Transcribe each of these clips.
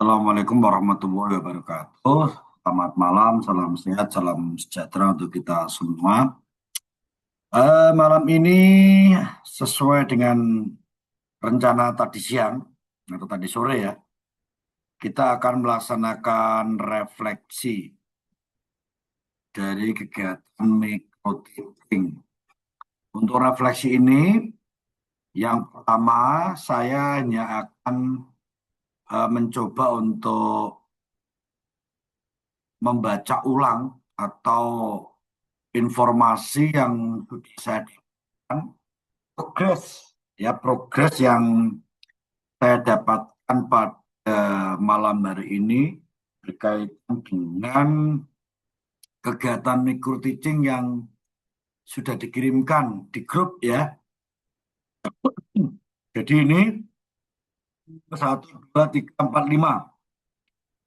Assalamualaikum warahmatullahi wabarakatuh. Selamat malam, salam sehat, salam sejahtera untuk kita semua. Malam ini sesuai dengan rencana tadi siang atau tadi sore ya, kita akan melaksanakan refleksi dari kegiatan micro teaching. Untuk refleksi ini, yang pertama saya hanya akan mencoba untuk membaca ulang atau informasi yang sudah saya dapatkan, progres progres yang saya dapatkan pada malam hari ini berkaitan dengan kegiatan micro teaching yang sudah dikirimkan di grup ya. Jadi ini 1, 2, 3, 4, 5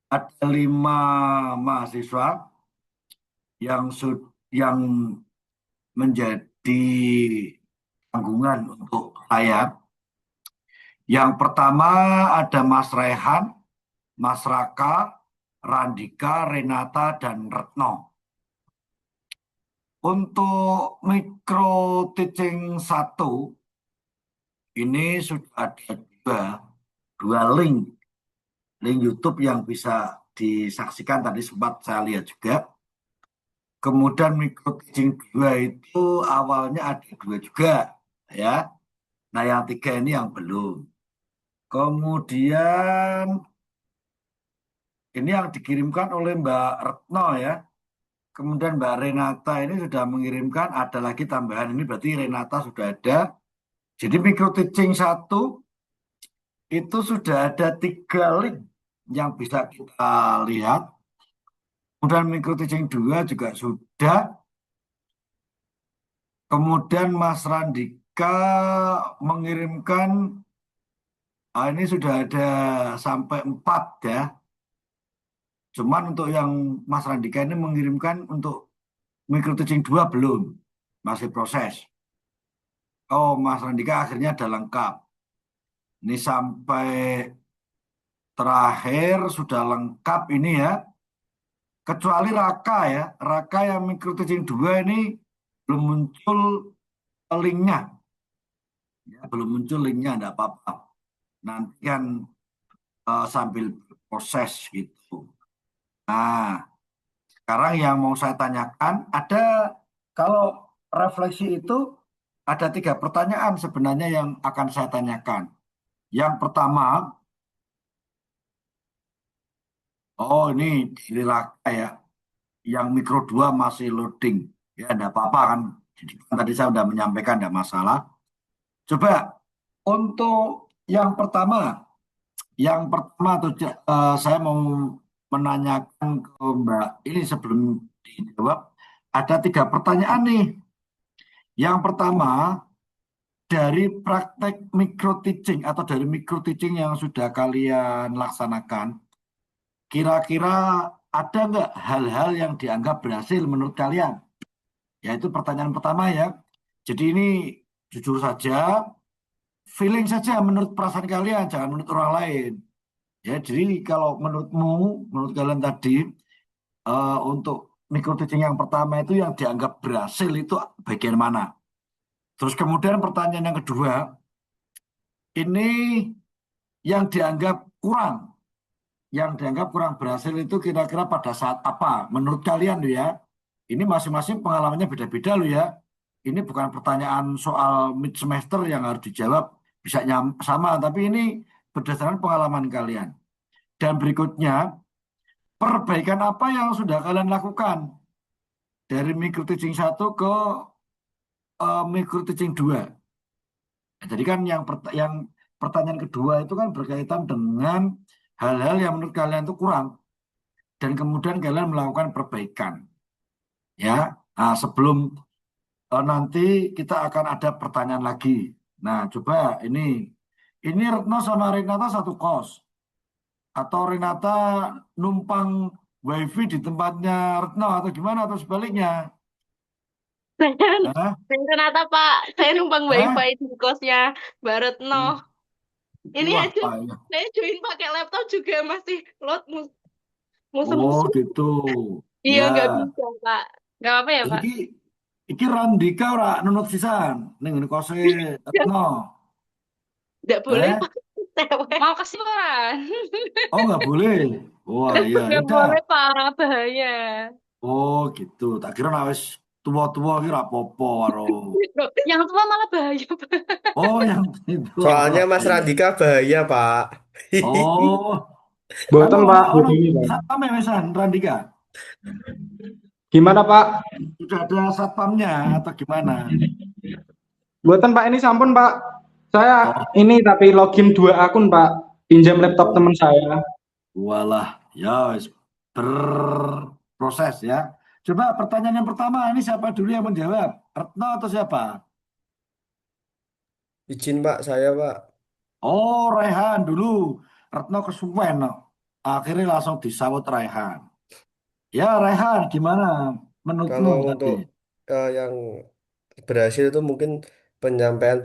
ada 5 mahasiswa yang menjadi tanggungan untuk saya. Yang pertama ada Mas Rehan, Mas Raka, Randika, Renata, dan Retno. Untuk micro teaching 1, ini sudah ada dua link YouTube yang bisa disaksikan, tadi sempat saya lihat juga. Kemudian micro teaching 2 itu awalnya ada 2 juga ya. Nah yang 3 ini yang belum. Kemudian ini yang dikirimkan oleh Mbak Retno ya. Kemudian Mbak Renata ini sudah mengirimkan, ada lagi tambahan, ini berarti Renata sudah ada. Jadi micro teaching 1 itu sudah ada 3 link yang bisa kita lihat. Kemudian micro teaching 2 juga sudah. Kemudian Mas Randika mengirimkan, ini sudah ada sampai 4 ya. Cuman untuk yang Mas Randika ini mengirimkan untuk micro teaching 2 belum, masih proses. Oh, Mas Randika akhirnya ada lengkap. Ini sampai terakhir sudah lengkap ini ya. Kecuali Raka ya. Raka yang micro teaching 2 ini belum muncul linknya. Ya, belum muncul linknya, enggak apa-apa. Nanti kan sambil proses gitu. Nah, sekarang yang mau saya tanyakan, kalau refleksi itu ada 3 pertanyaan sebenarnya yang akan saya tanyakan. Yang pertama, oh ini dari Raka ya, yang mikro 2 masih loading. Ya, enggak apa-apa kan. Jadi, tadi saya sudah menyampaikan, enggak masalah. Coba untuk yang pertama, saya mau menanyakan ke Mbak ini sebelum dijawab, ada 3 pertanyaan nih. Yang pertama, dari praktek micro teaching atau dari micro teaching yang sudah kalian laksanakan, kira-kira ada nggak hal-hal yang dianggap berhasil menurut kalian? Yaitu pertanyaan pertama ya. Jadi ini jujur saja, feeling saja menurut perasaan kalian, jangan menurut orang lain. Ya, jadi kalau menurut kalian tadi, untuk micro teaching yang pertama itu yang dianggap berhasil itu bagian mana? Terus kemudian pertanyaan yang kedua, ini yang dianggap kurang, berhasil itu kira-kira pada saat apa? Menurut kalian loh ya, ini masing-masing pengalamannya beda-beda loh ya. Ini bukan pertanyaan soal mid semester yang harus dijawab bisa sama, tapi ini berdasarkan pengalaman kalian. Dan berikutnya, perbaikan apa yang sudah kalian lakukan dari micro teaching 1 ke micro teaching 2? Nah, jadi kan yang pertanyaan kedua itu kan berkaitan dengan hal-hal yang menurut kalian itu kurang dan kemudian kalian melakukan perbaikan. Ya, nah, sebelum nanti kita akan ada pertanyaan lagi. Nah, coba ini Retno sama Renata satu kos atau Renata numpang wifi di tempatnya Retno atau gimana atau sebaliknya? Hah? Saya Renata Pak, saya numpang Hah? wifi di kosnya Mbak Retno. Ini Wah, aja payah. saya join pakai laptop juga masih load Oh, musuh-musuh. gitu. Iya, Ya, nggak bisa, Pak. Nggak apa ya, Pak? iki iki Randika ora nunut sisan ning ngene kose Nggak, Retno. nggak boleh, Eh? Pak. Cewek. Mau kesimpulan. Oh, nggak boleh. Wah, ya Nggak udah. boleh, Pak. Bahaya. Oh, gitu. Tak kira nek wis tua-tua ki ora apa-apa karo. Loh, yang tua malah bahaya, Pak. Oh, yang itu Soalnya lah. Mas Randika bahaya, Pak. Oh, tapi Boten Pak, ono begini Pak. satpam ya Mesan Randika. Gimana Pak? Sudah ada satpamnya atau gimana? Boten Pak, ini sampun Pak. Saya Oh, ini tapi login 2 akun Pak. Pinjam laptop oh, teman saya. walah, ya wis berproses ya. Coba pertanyaan yang pertama ini siapa dulu yang menjawab? Retno atau siapa? Izin, Pak, saya, Pak. Oh, Raihan dulu. Retno kesuwen. No. Akhirnya langsung disawut Raihan. Ya, Raihan, gimana menurutmu Kalau tadi? untuk yang berhasil itu mungkin penyampaian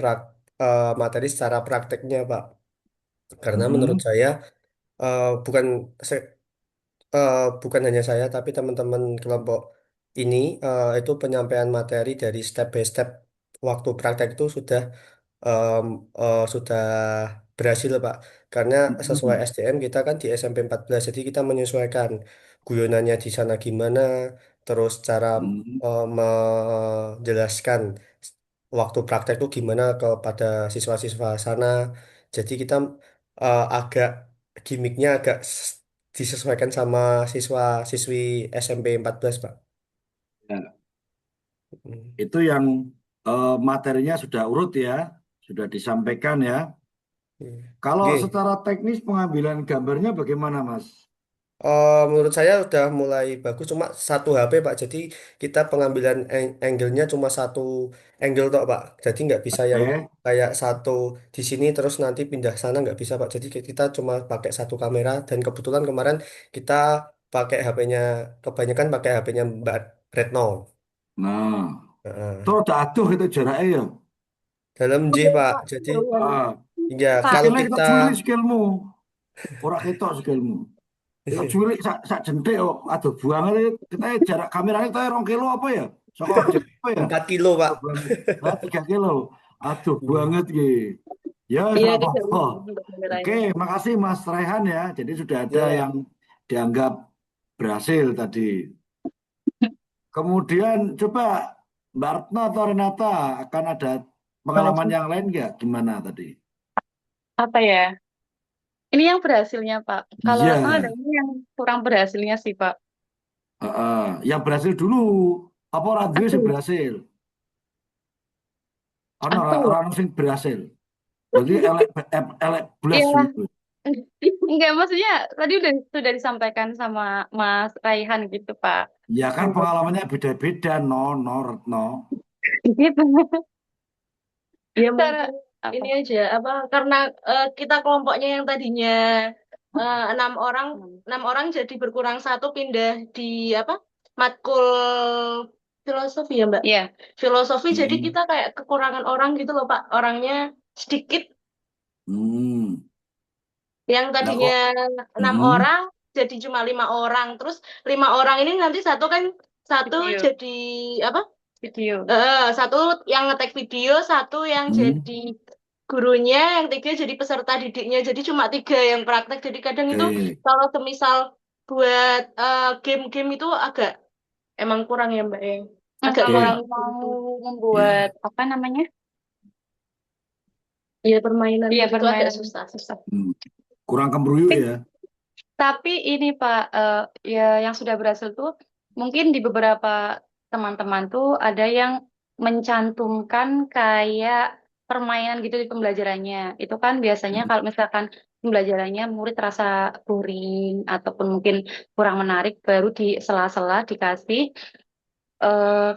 materi secara prakteknya, Pak. Karena menurut Mhm, saya bukan bukan hanya saya, tapi teman-teman kelompok ini itu penyampaian materi dari step by step waktu praktek itu em, sudah berhasil Pak karena sesuai mhm, STM kita kan di SMP 14 jadi kita menyesuaikan guyonannya di sana gimana terus cara mhm. menjelaskan waktu praktek itu gimana kepada siswa-siswa sana jadi kita agak gimmicknya agak disesuaikan sama siswa-siswi SMP 14 Pak. Ya, Hmm. itu yang materinya sudah urut ya, sudah disampaikan ya. Iya. Kalau Oke. secara teknis pengambilan gambarnya bagaimana, Mas? Menurut saya udah mulai bagus cuma satu HP Pak jadi kita pengambilan angle-nya cuma satu angle tok Pak jadi nggak bisa yang Oke. kayak satu di sini terus nanti pindah sana nggak bisa Pak jadi kita cuma pakai satu kamera dan kebetulan kemarin kita pakai HP-nya kebanyakan pakai HP-nya Mbak Retno. Nah, Heeh. terus udah aduh itu jaraknya ya. Dalam J Pak jadi Ah, ya Pak, kalau skillnya kita kita cuili skillmu, ora ketok skillmu. Kita cuili sak jentik kok. Aduh buang aja. Kita jarak kameranya kita 2 kilo apa ya? Saka objek apa ya? 4 kilo Pak. Aduh banget. Nah, 3 kilo. Aduh Iya. banget gitu. Ya, iya tidak itu jauh apa-apa. untuk Oke, kameranya. makasih Mas Raihan ya. Jadi sudah ada yang Ya. dianggap berhasil tadi. Kemudian coba Mbak Retno atau Renata akan ada pengalaman Berhasil. yang lain nggak? Gimana tadi? Apa ya? Ini yang berhasilnya, Pak. Kalau Iya, Retno ada ini yang kurang berhasilnya sih, Pak. yang berhasil dulu. Apa radio sih Aduh, berhasil? Ono aduh. orang sing berhasil. Berarti elek elek blas Iya, gitu. enggak maksudnya tadi udah sudah disampaikan sama Mas Raihan gitu, Pak. Ya kan Untuk pengalamannya beda-beda, no, Retno. gitu. Ya Cara mungkin apa? ini aja apa karena kita kelompoknya yang tadinya 6 orang, 6 orang jadi berkurang satu pindah di apa matkul filosofi ya Mbak. Iya. Filosofi jadi Hmm. kita kayak kekurangan orang gitu loh Pak. Orangnya sedikit. Hmm. Yang Lah tadinya kok? 6 Hmm. orang jadi cuma 5 orang. Terus 5 orang ini nanti satu kan satu Video, jadi apa? video. Satu yang ngetek video, satu yang Hmm. jadi gurunya, yang tiga jadi peserta didiknya. Jadi cuma tiga yang praktek. Jadi kadang itu Oke. kalau semisal buat game-game itu agak emang kurang ya Mbak ya. Nah, Agak kalau kurang Oke. gitu. mau membuat Ya. apa namanya? Ya permainan Iya, gitu itu agak permainan susah. susah. Hmm. Kurang kembruyuk ya. Tapi ini Pak, ya yang sudah berhasil tuh mungkin di beberapa teman-teman tuh ada yang mencantumkan kayak permainan gitu di pembelajarannya. Itu kan biasanya kalau misalkan pembelajarannya murid terasa boring ataupun mungkin kurang menarik, baru di sela-sela dikasih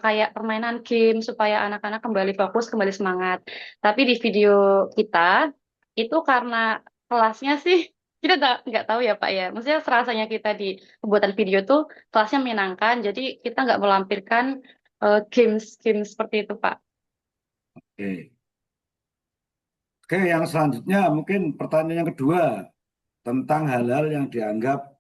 kayak permainan game supaya anak-anak kembali fokus, kembali semangat. Tapi di video kita itu karena kelasnya sih kita nggak tahu ya Pak ya. Maksudnya serasanya kita di pembuatan video tuh kelasnya menyenangkan, jadi kita nggak melampirkan games-games seperti itu Pak. Oke. Oke, yang selanjutnya mungkin pertanyaan yang kedua tentang hal-hal yang dianggap